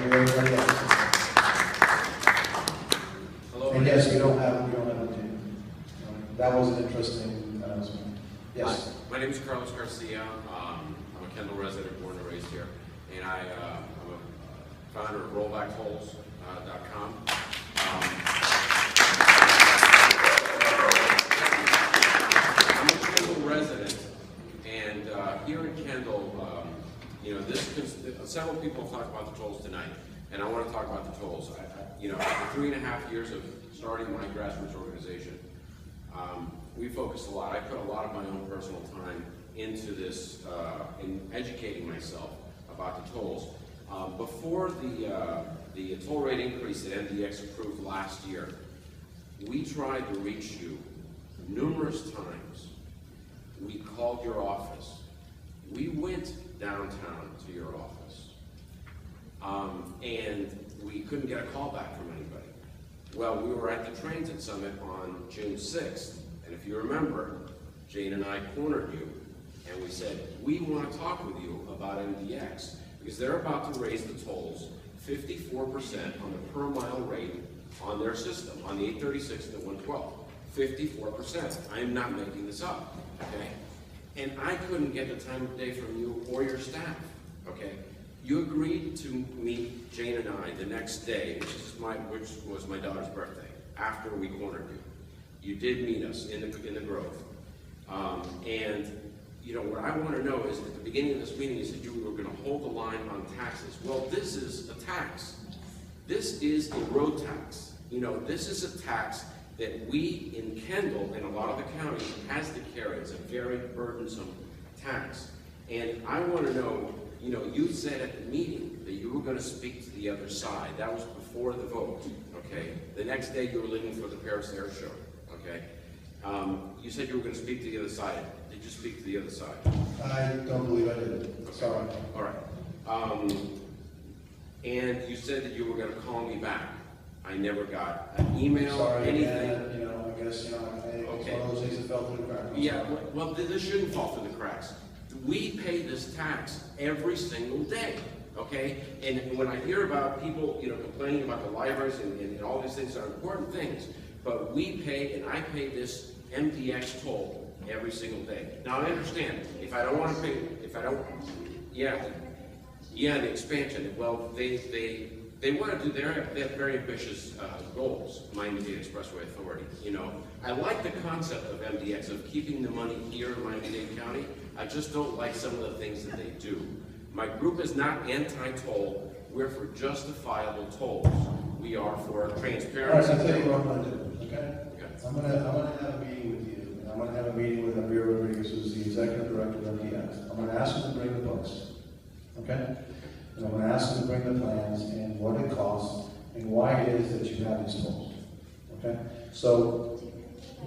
you, everybody else. Hello. And yes, we don't have a team. That was an interesting announcement. Yes. Hi, my name is Carlos Garcia. I'm a Kendall resident, born and raised here, and I'm a founder of RollbackTolls.com. I'm a Kendall resident, and here in Kendall, you know, several people have talked about the tolls tonight, and I want to talk about the tolls. You know, after 3.5 years of starting my grassroots organization, we focused a lot. I put a lot of my own personal time into this, in educating myself about the tolls. Before the toll rate increase that MDX approved last year, we tried to reach you numerous times. We called your office. We went downtown to your office, and we couldn't get a call back from anybody. Well, we were at the Transit Summit on June 6th, and if you remember, Jane and I cornered you, and we said, we want to talk with you about MDX, because they're about to raise the tolls 54% on the per mile rate on their system, on the 836 and the 112. 54%. I am not making this up, okay? And I couldn't get the time of day from you or your staff, okay? You agreed to meet Jane and I the next day, which was my daughter's birthday, after we cornered you. You did meet us in the Grove. And you know, what I want to know is, at the beginning of this meeting, you said you were going to hold the line on taxes. Well, this is a tax. This is a road tax. You know, this is a tax that we in Kendall and a lot of the county has to carry. It's a very burdensome tax. And I want to know, you know, you said at the meeting that you were going to speak to the other side. That was before the vote, okay? The next day you were leaving for the Paris Air Show, okay? You said you were going to speak to the other side. Did you speak to the other side? I don't believe I did. Okay. Sorry. All right. And you said that you were going to call me back. I never got an email, Sorry, anything. again, you know, I guess, you know, it's Okay. one of those things that fell through the cracks. Yeah, well, this shouldn't fall through the cracks. We pay this tax every single day, okay? And when I hear about people, you know, complaining about the libraries and all these things are important things, but we pay, and I pay this MDX toll every single day. Now, I understand, if I don't want to pay, if I don't, yeah, the expansion, well, they want to do they have very ambitious goals, Miami-Dade Expressway Authority, you know. I like the concept of MDX, of keeping the money here in Miami-Dade County. I just don't like some of the things that they do. My group is not anti-toll. We're for justifiable tolls. We are for transparency. All right, so I'll tell you what I'm going to do, okay? Okay. I'm going to have a meeting with you, and I'm going to have a meeting with Mayor Rodriguez, who's the executive director of MDX. I'm going to ask him to bring the books, okay? And I'm going to ask him to bring the plans and what it costs and why it is that you have these tolls, okay? So,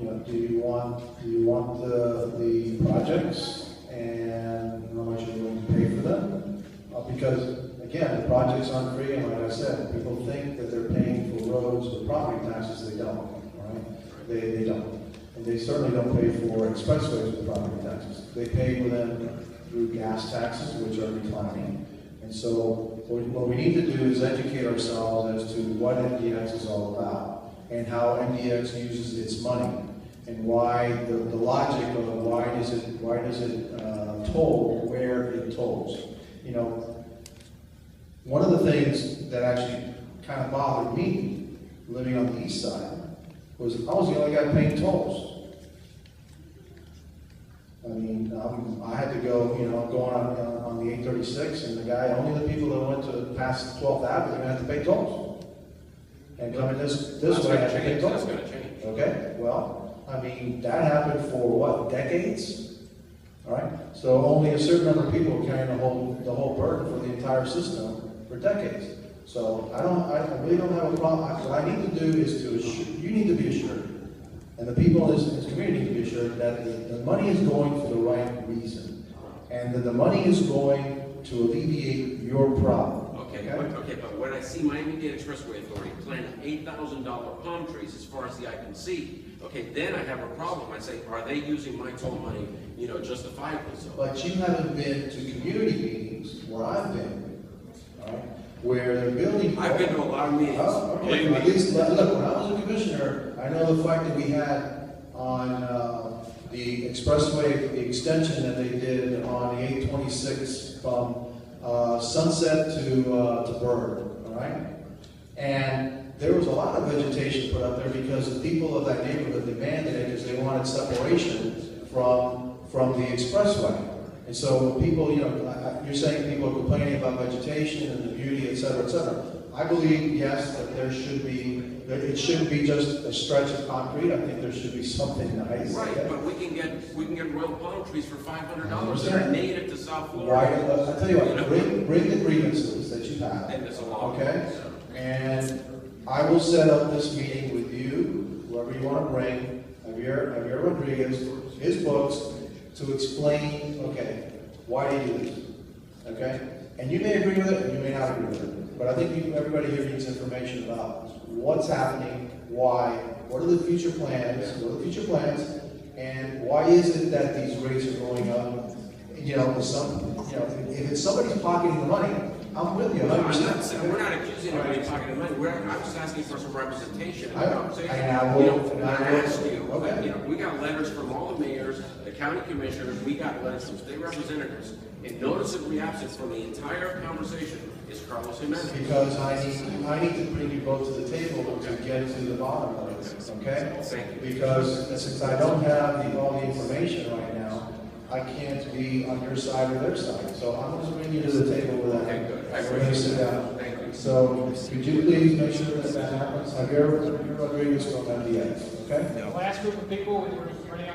you know, do you want the projects and how much you're willing to pay for them? Because again, the projects aren't free, and like I said, people think that they're paying for roads with property taxes. They don't, right? They don't, and they certainly don't pay for expressways with property taxes. They pay for them through gas taxes, which are declining. And so what we need to do is educate ourselves as to what MDX is all about and how MDX uses its money and why the logic of why does it toll where it tolls. You know, one of the things that actually kind of bothered me living on the east side was I was the only guy paying tolls. I mean, I had to go, you know, going on the 836, and the guy, only the people that went to past 12th Avenue had to pay tolls. And coming this way, had to pay tolls. That's going to change. Okay, well, I mean, that happened for what, decades? All right, so only a certain number of people were carrying the whole burden for the entire system for decades. So I really don't have a problem. What I need to do is to assure, you need to be assured. And the people in this community need to be assured that the money is going for the right reason, and that the money is going to alleviate your problem. Okay, but when I see Miami-Dade Expressway Authority planting $8,000 palm trees as far as the eye can see, okay, then I have a problem. I say, are they using my toll money, you know, justifiably so? But you haven't been to community meetings where I've been, all right? where they're building. I've been to a lot of meetings. Oh, okay. Believe me. At least, look, when I was a commissioner, I know the fight that we had on the expressway, the extension that they did on the 826 from Sunset to Bird, all right? And there was a lot of vegetation put up there because the people of that neighborhood demanded it because they wanted separation from the expressway. And so people, you know, you're saying people are complaining about vegetation and the beauty, et cetera, et cetera. I believe, yes, that there should be, that it shouldn't be just a stretch of concrete. I think there should be something nice. Right, Okay? but we can get royal palm trees for $500 that are understand. native to South Why, Florida. I tell you what, bring the grievances that you have. And it's a long Okay? And I will set up this meeting with you, whoever you want to bring, Javier Rodriguez, his books, to explain, okay, why do you do this? Okay? And you may agree with it, and you may not agree with it. But I think everybody here needs information about what's happening, why, what are the future plans, and why is it that these rates are going up? You know, if it's somebody's pocketing the money, I'm with you. I'm not 100%. saying, we're not accusing anybody of pocketing money. I'm just asking for some representation in the I conversation. will. And I asked you, Okay. you know, we got letters from all the mayors, the county commissioners, we got letters from state representatives. And noticeably absent from the entire conversation is Carlos Gimenez. Because I need to bring you both to the table to get to the bottom of it, okay? Thank you. Because since I don't have all the information right now, I can't be on your side or their side. So I'm going to bring you to the table with that. Okay, good. I We're going to sit down. Thank you. So could you please make sure that that happens? Javier Rodriguez from MDX, okay? Last group of people, we were running out.